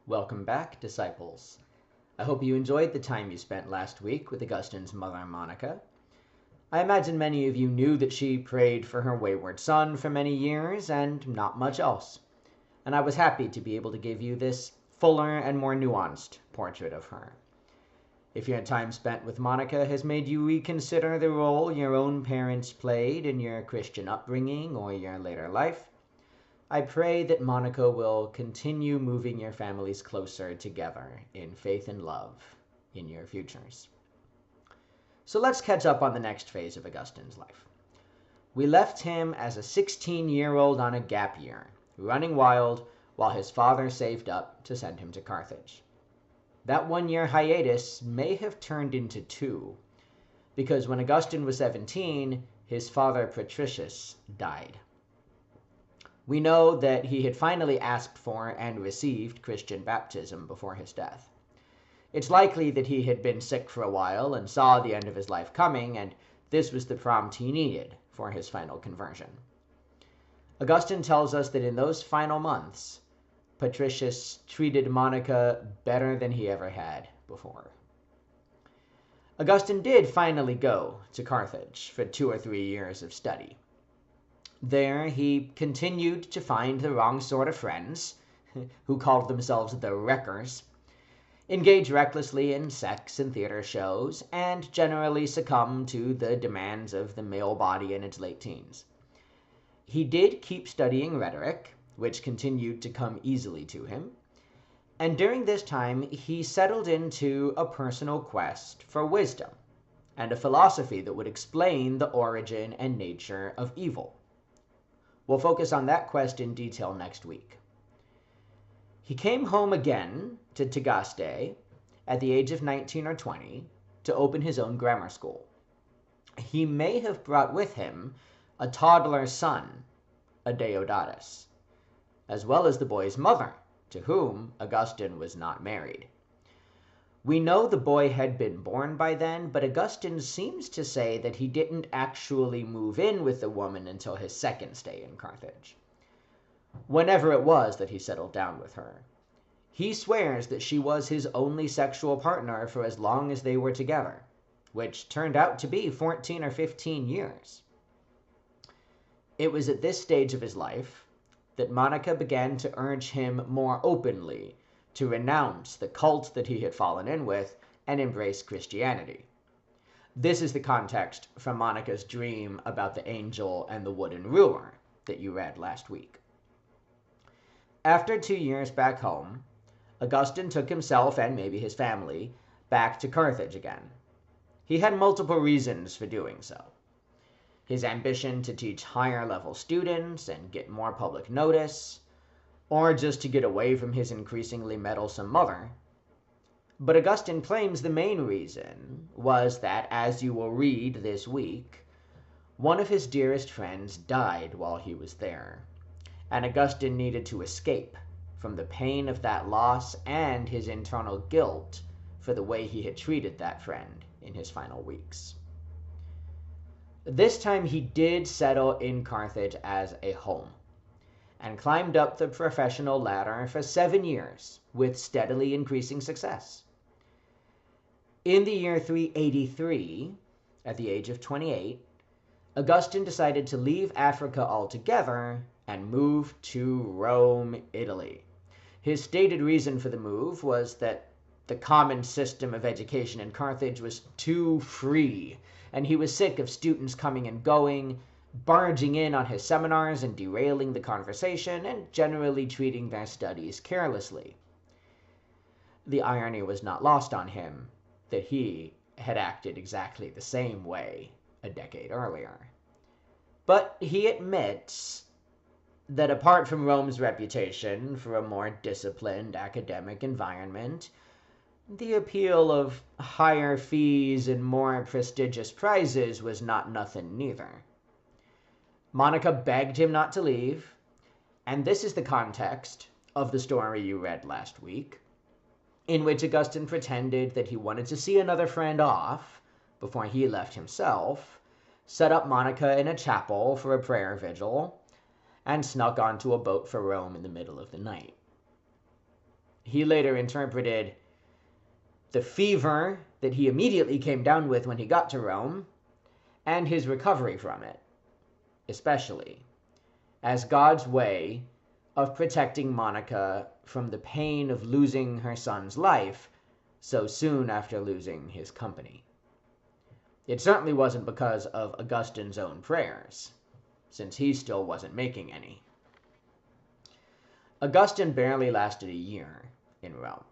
Welcome back, disciples. I hope you enjoyed the time you spent last week with Augustine's mother, Monica. I imagine many of you knew that she prayed for her wayward son for many years and not much else. And I was happy to be able to give you this fuller and more nuanced portrait of her. If your time spent with Monica has made you reconsider the role your own parents played in your Christian upbringing or your later life, I pray that Monica will continue moving your families closer together in faith and love in your futures. So let's catch up on the next phase of Augustine's life. We left him as a 16-year-old on a gap year, running wild while his father saved up to send him to Carthage. That one-year hiatus may have turned into two, because when Augustine was 17, his father Patricius died. We know that he had finally asked for and received Christian baptism before his death. It's likely that he had been sick for a while and saw the end of his life coming, and this was the prompt he needed for his final conversion. Augustine tells us that in those final months, Patricius treated Monica better than he ever had before. Augustine did finally go to Carthage for 2 or 3 years of study. There, he continued to find the wrong sort of friends, who called themselves the Wreckers, engage recklessly in sex and theater shows, and generally succumb to the demands of the male body in its late teens. He did keep studying rhetoric, which continued to come easily to him, and during this time he settled into a personal quest for wisdom and a philosophy that would explain the origin and nature of evil. We'll focus on that quest in detail next week. He came home again to Tagaste at the age of 19 or 20 to open his own grammar school. He may have brought with him a toddler son, a Deodatus, as well as the boy's mother, to whom Augustine was not married. We know the boy had been born by then, but Augustine seems to say that he didn't actually move in with the woman until his second stay in Carthage, whenever it was that he settled down with her. He swears that she was his only sexual partner for as long as they were together, which turned out to be 14 or 15 years. It was at this stage of his life that Monica began to urge him more openly to renounce the cult that he had fallen in with and embrace Christianity. This is the context from Monica's dream about the angel and the wooden ruler that you read last week. After 2 years back home, Augustine took himself and maybe his family back to Carthage again. He had multiple reasons for doing so. His ambition to teach higher level students and get more public notice, or just to get away from his increasingly meddlesome mother. But Augustine claims the main reason was that, as you will read this week, one of his dearest friends died while he was there, and Augustine needed to escape from the pain of that loss and his internal guilt for the way he had treated that friend in his final weeks. This time he did settle in Carthage as a home, and climbed up the professional ladder for 7 years with steadily increasing success. In the year 383, at the age of 28, Augustine decided to leave Africa altogether and move to Rome, Italy. His stated reason for the move was that the common system of education in Carthage was too free, and he was sick of students coming and going, barging in on his seminars and derailing the conversation, and generally treating their studies carelessly. The irony was not lost on him that he had acted exactly the same way a decade earlier. But he admits that apart from Rome's reputation for a more disciplined academic environment, the appeal of higher fees and more prestigious prizes was not nothing neither. Monica begged him not to leave, and this is the context of the story you read last week, in which Augustine pretended that he wanted to see another friend off before he left himself, set up Monica in a chapel for a prayer vigil, and snuck onto a boat for Rome in the middle of the night. He later interpreted the fever that he immediately came down with when he got to Rome, and his recovery from it, especially, as God's way of protecting Monica from the pain of losing her son's life so soon after losing his company. It certainly wasn't because of Augustine's own prayers, since he still wasn't making any. Augustine barely lasted a year in Rome.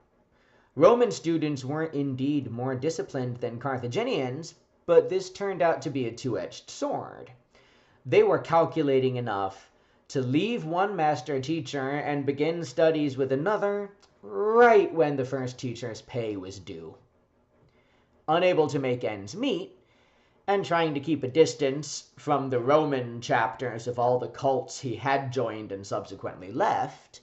Roman students were indeed more disciplined than Carthaginians, but this turned out to be a two-edged sword. They were calculating enough to leave one master teacher and begin studies with another right when the first teacher's pay was due. Unable to make ends meet, and trying to keep a distance from the Roman chapters of all the cults he had joined and subsequently left,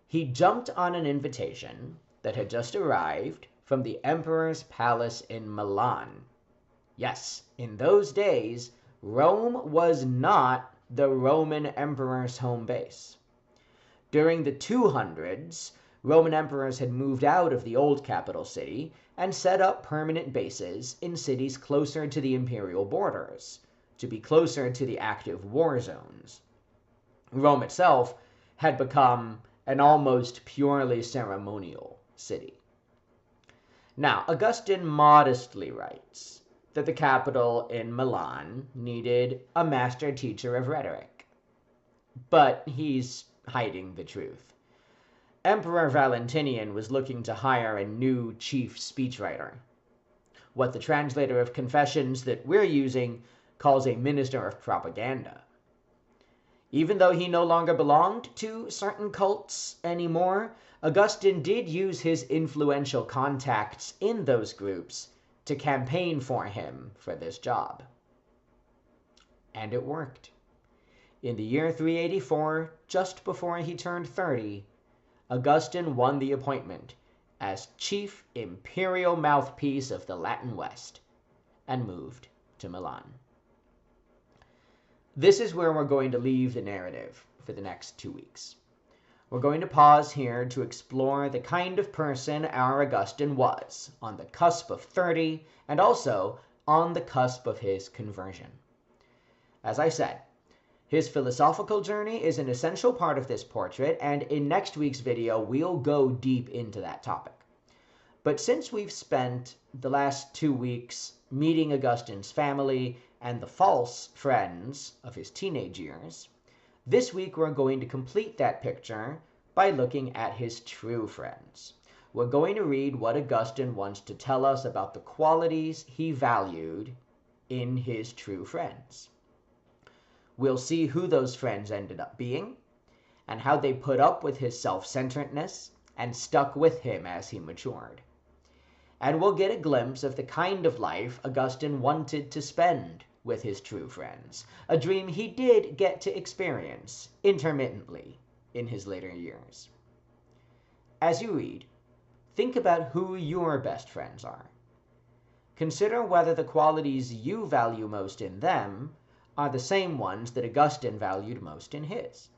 he jumped on an invitation that had just arrived from the emperor's palace in Milan. Yes, in those days, Rome was not the Roman emperor's home base. During the 200s, Roman emperors had moved out of the old capital city and set up permanent bases in cities closer to the imperial borders, to be closer to the active war zones. Rome itself had become an almost purely ceremonial city. Now, Augustine modestly writes that the capital in Milan needed a master teacher of rhetoric. But he's hiding the truth. Emperor Valentinian was looking to hire a new chief speechwriter, what the translator of Confessions that we're using calls a minister of propaganda. Even though he no longer belonged to certain cults anymore, Augustine did use his influential contacts in those groups to campaign for him for this job. And it worked. In the year 384, just before he turned 30, Augustine won the appointment as chief imperial mouthpiece of the Latin West and moved to Milan. This is where we're going to leave the narrative for the next 2 weeks. We're going to pause here to explore the kind of person our Augustine was on the cusp of 30 and also on the cusp of his conversion. As I said, his philosophical journey is an essential part of this portrait, and in next week's video, we'll go deep into that topic. But since we've spent the last 2 weeks meeting Augustine's family and the false friends of his teenage years, this week we're going to complete that picture by looking at his true friends. We're going to read what Augustine wants to tell us about the qualities he valued in his true friends. We'll see who those friends ended up being, and how they put up with his self-centeredness and stuck with him as he matured. And we'll get a glimpse of the kind of life Augustine wanted to spend with his true friends, a dream he did get to experience intermittently in his later years. As you read, think about who your best friends are. Consider whether the qualities you value most in them are the same ones that Augustine valued most in his.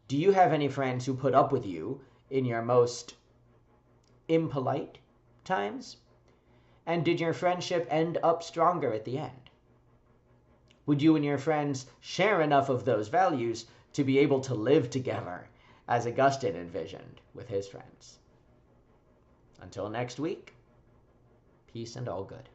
Do you have any friends who put up with you in your most impolite times? And did your friendship end up stronger at the end? Would you and your friends share enough of those values to be able to live together as Augustine envisioned with his friends? Until next week, peace and all good.